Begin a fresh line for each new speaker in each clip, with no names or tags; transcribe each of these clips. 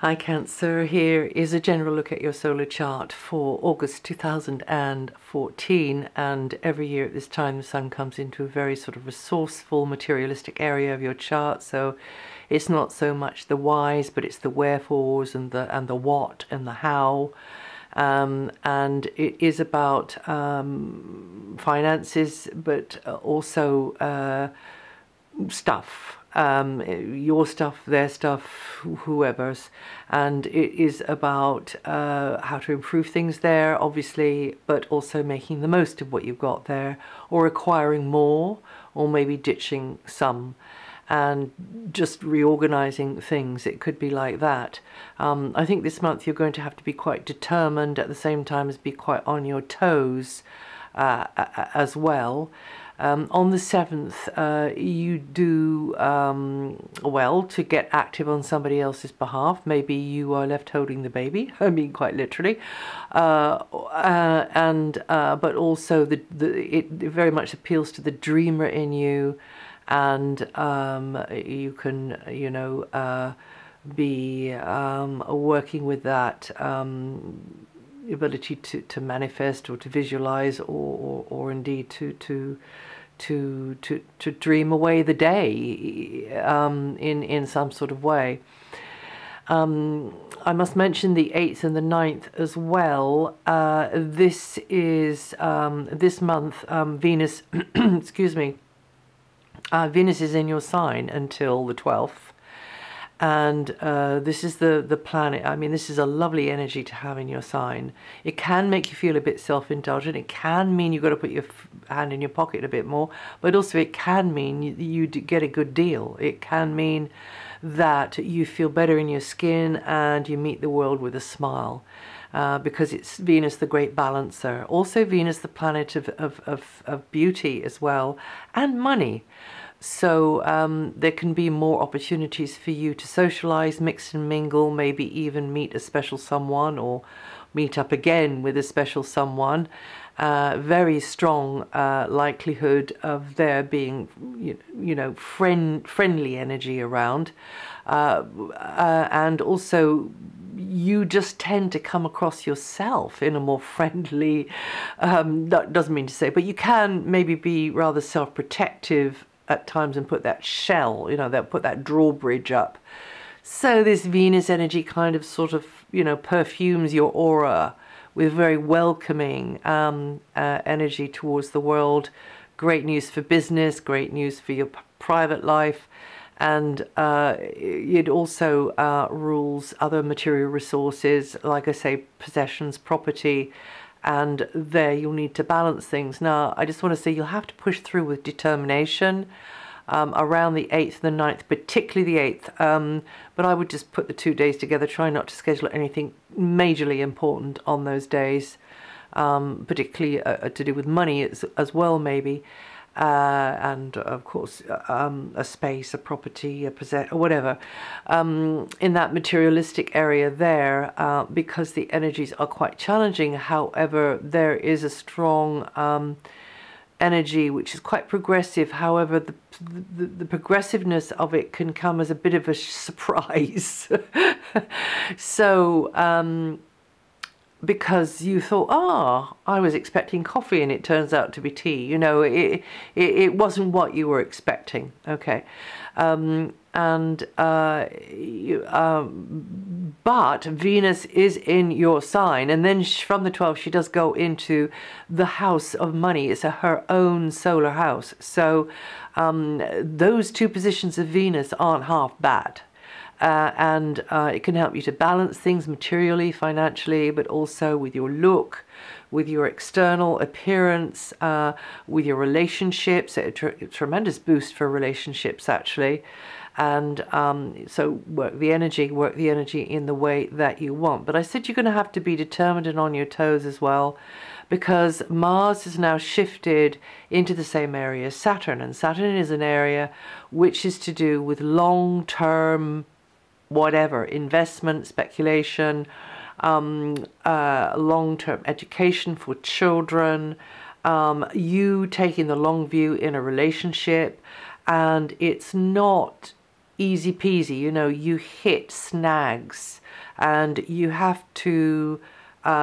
Hi Cancer, here is a general look at your solar chart for August 2014, and every year at this time the Sun comes into a very sort of resourceful materialistic area of your chart, so it's not so much the whys but it's the wherefores and the what and the how, and it is about finances but also stuff, your stuff, their stuff, whoever's, and it is about how to improve things there, obviously, but also making the most of what you've got there, or acquiring more, or maybe ditching some and just reorganizing things. It could be like that. I think this month you're going to have to be quite determined, at the same time as be quite on your toes as well. On the 7th, you do well to get active on somebody else's behalf. Maybe you are left holding the baby, I mean quite literally, but also it very much appeals to the dreamer in you, and you can, you know, be working with that ability to manifest or to visualize, or indeed to dream away the day in some sort of way. I must mention the 8th and the 9th as well. This is this month Venus excuse me, Venus is in your sign until the 12th. And this is the planet. I mean, this is a lovely energy to have in your sign. It can make you feel a bit self-indulgent. It can mean you've got to put your hand in your pocket a bit more. But also it can mean you get a good deal. It can mean that you feel better in your skin and you meet the world with a smile. Because it's Venus, the great balancer. Also Venus, the planet of beauty as well, and money. So there can be more opportunities for you to socialize, mix and mingle, maybe even meet a special someone or meet up again with a special someone. Very strong likelihood of there being, you know, friendly energy around. And also you just tend to come across yourself in a more friendly, that doesn't mean to say, but you can maybe be rather self-protective at times and put that shell, you know, that put that drawbridge up. So this Venus energy kind of sort of, you know, perfumes your aura with very welcoming energy towards the world. Great news for business, great news for your private life, and it also rules other material resources, like I say, possessions, property. And there you'll need to balance things. Now, I just want to say you'll have to push through with determination around the 8th and the 9th, particularly the 8th. But I would just put the 2 days together, try not to schedule anything majorly important on those days, particularly to do with money as well, maybe. And of course a space, a property, a possession, or whatever, in that materialistic area there, because the energies are quite challenging. However, there is a strong energy which is quite progressive. However, the progressiveness of it can come as a bit of a surprise. So because you thought, I was expecting coffee and it turns out to be tea. You know, it wasn't what you were expecting. Okay. But Venus is in your sign, and then from the 12th she does go into the house of money. It's her own solar house. So those two positions of Venus aren't half bad. And it can help you to balance things materially, financially, but also with your look, with your external appearance, with your relationships. A tremendous boost for relationships, actually. And so work the energy in the way that you want. But I said you're going to have to be determined and on your toes as well, because Mars has now shifted into the same area as Saturn. And Saturn is an area which is to do with long-term whatever, investment, speculation, long-term education for children, you taking the long view in a relationship. And it's not easy peasy. You know, you hit snags, and you have to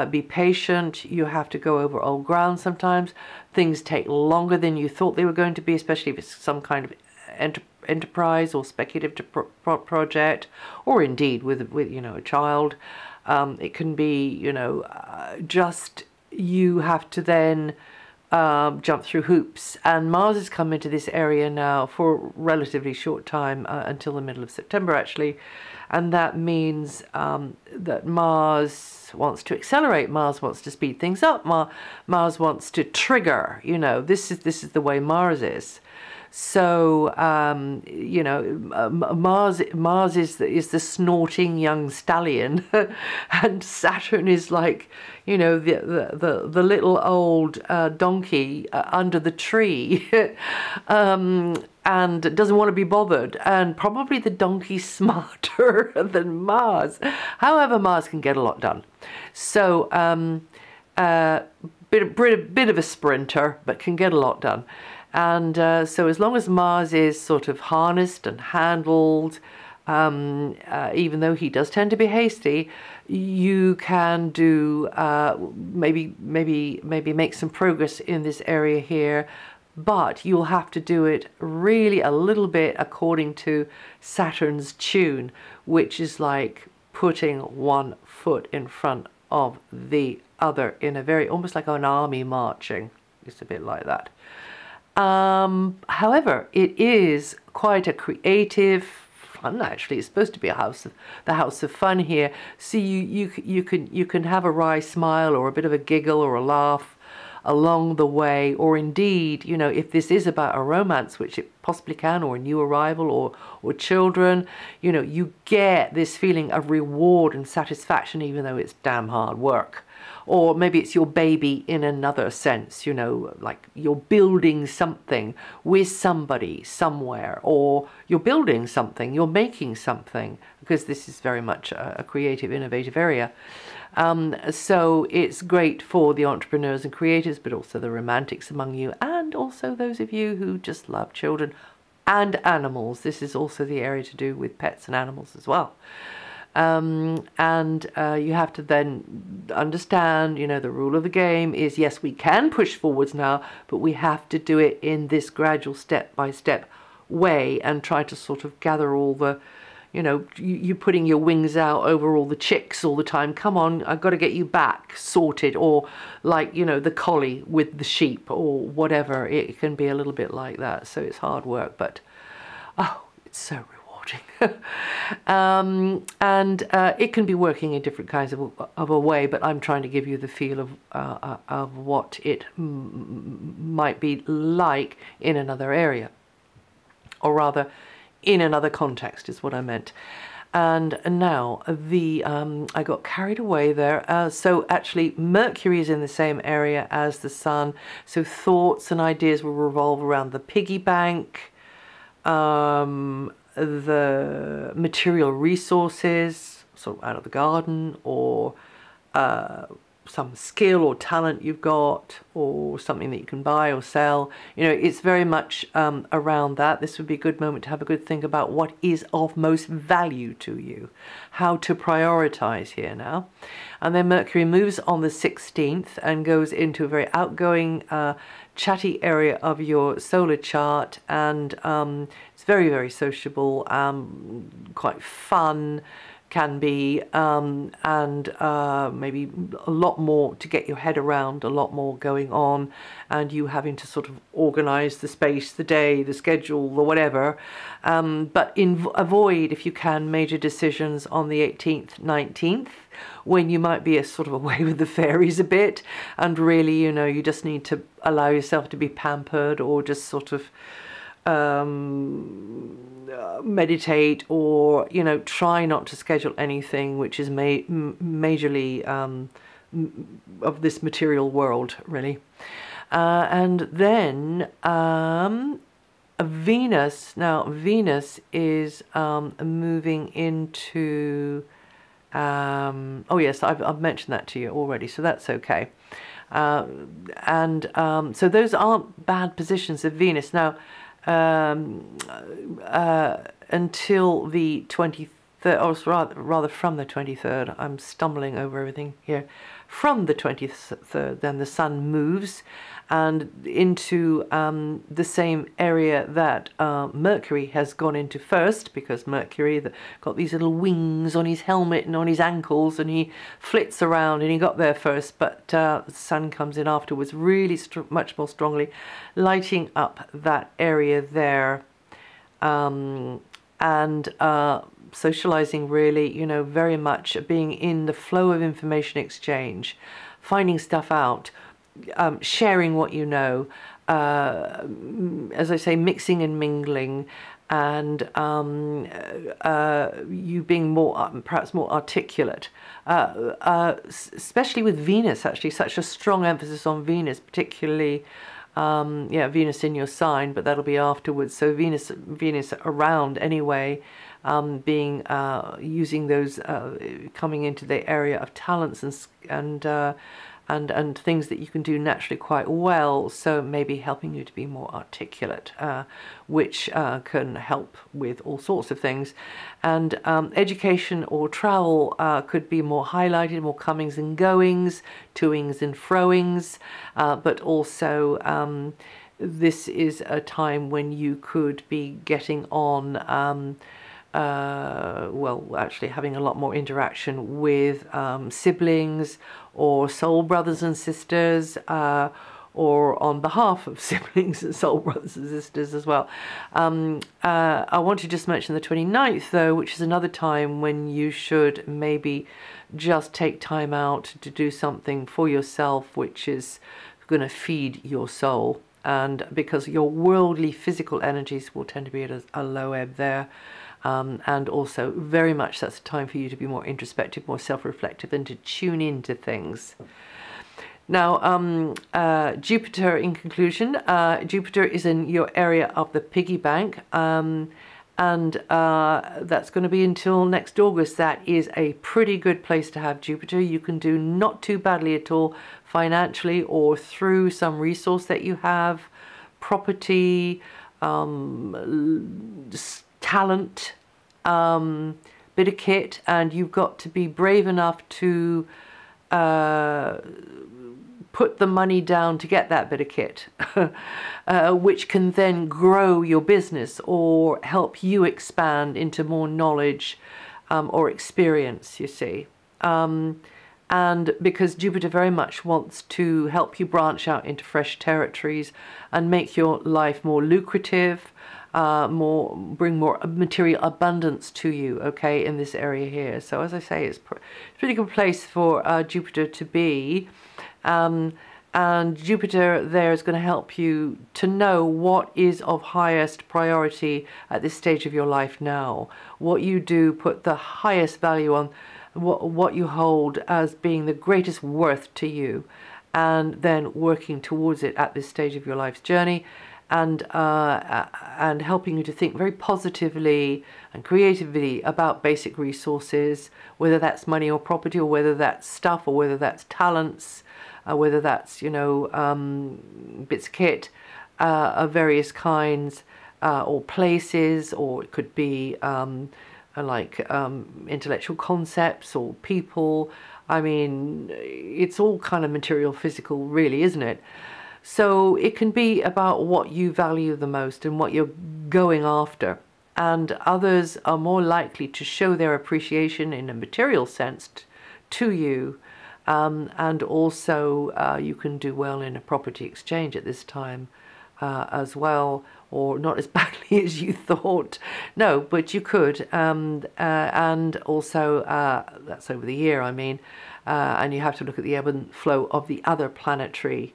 be patient. You have to go over old ground sometimes. Things take longer than you thought they were going to be, especially if it's some kind of enterprise or speculative project, or indeed with you know, a child. It can be, you know, just you have to then jump through hoops. And Mars has come into this area now for a relatively short time, until the middle of September actually, and that means that Mars wants to accelerate, Mars wants to speed things up, Mars wants to trigger. You know, this is the way Mars is. So you know, Mars is the snorting young stallion, and Saturn is like, you know, the little old donkey under the tree, and doesn't want to be bothered. And probably the donkey's smarter than Mars. However, Mars can get a lot done. So bit of a sprinter, but can get a lot done. And so as long as Mars is sort of harnessed and handled, even though he does tend to be hasty, you can do maybe make some progress in this area here, but you'll have to do it really a little bit according to Saturn's tune, which is like putting one foot in front of the other in a very, almost like an army marching. It's a bit like that. However, it is quite a creative, fun, actually. It's supposed to be the house of fun here. So you can have a wry smile or a bit of a giggle or a laugh along the way, or indeed, you know, if this is about a romance, which it possibly can, or a new arrival, or children, you know, you get this feeling of reward and satisfaction, even though it's damn hard work. Or maybe it's your baby in another sense, you know, like you're building something with somebody somewhere, or you're building something, you're making something, because this is very much a creative, innovative area. So it's great for the entrepreneurs and creators, but also the romantics among you, and also those of you who just love children and animals. This is also the area to do with pets and animals as well. You have to then understand, you know, the rule of the game is, yes, we can push forwards now, but we have to do it in this gradual step-by-step way, and try to sort of gather all the, you know, you putting your wings out over all the chicks all the time. Come on, I've got to get you back sorted. Or like, you know, the collie with the sheep or whatever. It can be a little bit like that. So it's hard work, but oh, it's so rewarding. It can be working in different kinds of a way, but I'm trying to give you the feel of what it might be like in another area, or rather in another context is what I meant. And now I got carried away there. So actually Mercury is in the same area as the Sun, so thoughts and ideas will revolve around the piggy bank, the material resources, sort of out of the garden, or some skill or talent you've got, or something that you can buy or sell. You know, it's very much around that. This would be a good moment to have a good think about what is of most value to you, how to prioritize here now. And then Mercury moves on the 16th and goes into a very outgoing, chatty area of your solar chart, and it's very, very sociable, quite fun, can be, and maybe a lot more to get your head around, a lot more going on, and you having to sort of organize the space, the day, the schedule, the whatever. But avoid, if you can, major decisions on the 18th, 19th, when you might be sort of away with the fairies a bit, and really, you know, you just need to allow yourself to be pampered, or just sort of meditate, or, you know, try not to schedule anything which is majorly of this material world, really. And then Venus. Now Venus is moving into oh yes, I've mentioned that to you already, so that's okay. So those aren't bad positions of Venus. Now until the 23rd, or rather from the 23rd. I'm stumbling over everything here. From the 23rd, then the Sun moves and into the same area that Mercury has gone into first, because Mercury got these little wings on his helmet and on his ankles, and he flits around, and he got there first, but the Sun comes in afterwards, really much more strongly, lighting up that area there, and socializing, really, you know, very much being in the flow of information exchange, finding stuff out, sharing what you know, as I say, mixing and mingling, and you being more, perhaps more articulate, especially with Venus, actually, such a strong emphasis on Venus, particularly, yeah, Venus in your sign, but that'll be afterwards. So Venus around anyway, being using those, coming into the area of talents and things that you can do naturally quite well, so maybe helping you to be more articulate, which can help with all sorts of things. And education or travel could be more highlighted, more comings and goings, toings and froings, but also this is a time when you could be getting on, well, actually having a lot more interaction with siblings or soul brothers and sisters, or on behalf of siblings and soul brothers and sisters as well. I want to just mention the 29th, though, which is another time when you should maybe just take time out to do something for yourself, which is going to feed your soul. And because your worldly physical energies will tend to be at a low ebb there. And also very much that's a time for you to be more introspective, more self-reflective, and to tune into things. Now, Jupiter, in conclusion, Jupiter is in your area of the piggy bank, and that's going to be until next August. That is a pretty good place to have Jupiter. You can do not too badly at all financially, or through some resource that you have, property, talent, bit of kit, and you've got to be brave enough to put the money down to get that bit of kit, which can then grow your business or help you expand into more knowledge or experience, you see. And because Jupiter very much wants to help you branch out into fresh territories and make your life more lucrative, bring more material abundance to you, okay, in this area here. So as I say, it's a pretty good place for Jupiter to be. And Jupiter there is going to help you to know what is of highest priority at this stage of your life now. What you do, put the highest value on, what you hold as being the greatest worth to you, and then working towards it at this stage of your life's journey, and helping you to think very positively and creatively about basic resources, whether that's money or property, or whether that's stuff, or whether that's talents, whether that's, you know, bits of kit of various kinds, or places, or it could be like intellectual concepts or people. I mean, it's all kind of material, physical, really, isn't it? So it can be about what you value the most and what you're going after. And others are more likely to show their appreciation in a material sense to you. And also you can do well in a property exchange at this time as well, or not as badly as you thought. No, but you could. And also, that's over the year, I mean, and you have to look at the ebb and flow of the other planetary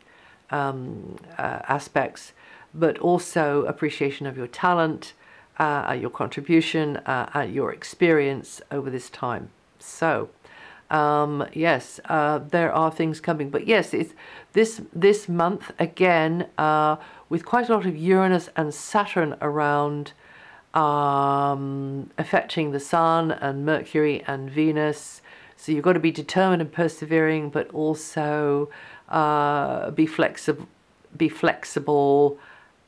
aspects, but also appreciation of your talent, your contribution, your experience over this time. So yes, there are things coming, but yes, it's this month again, with quite a lot of Uranus and Saturn around, affecting the Sun and Mercury and Venus. So you've got to be determined and persevering, but also be flexible,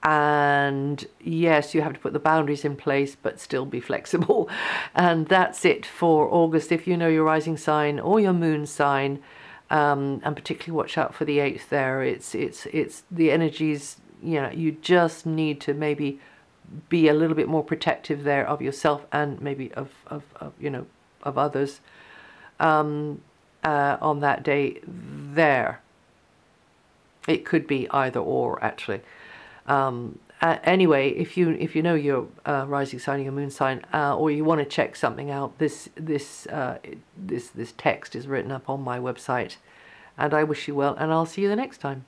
And yes, you have to put the boundaries in place, but still be flexible. And that's it for August. If you know your rising sign or your moon sign, and particularly watch out for the 8th there. It's the energies, you know, you just need to maybe be a little bit more protective there of yourself and maybe of you know, of others on that day there. It could be either or, actually. Anyway, if you know your rising sign, your moon sign, or you want to check something out, this text is written up on my website, and I wish you well, and I'll see you the next time.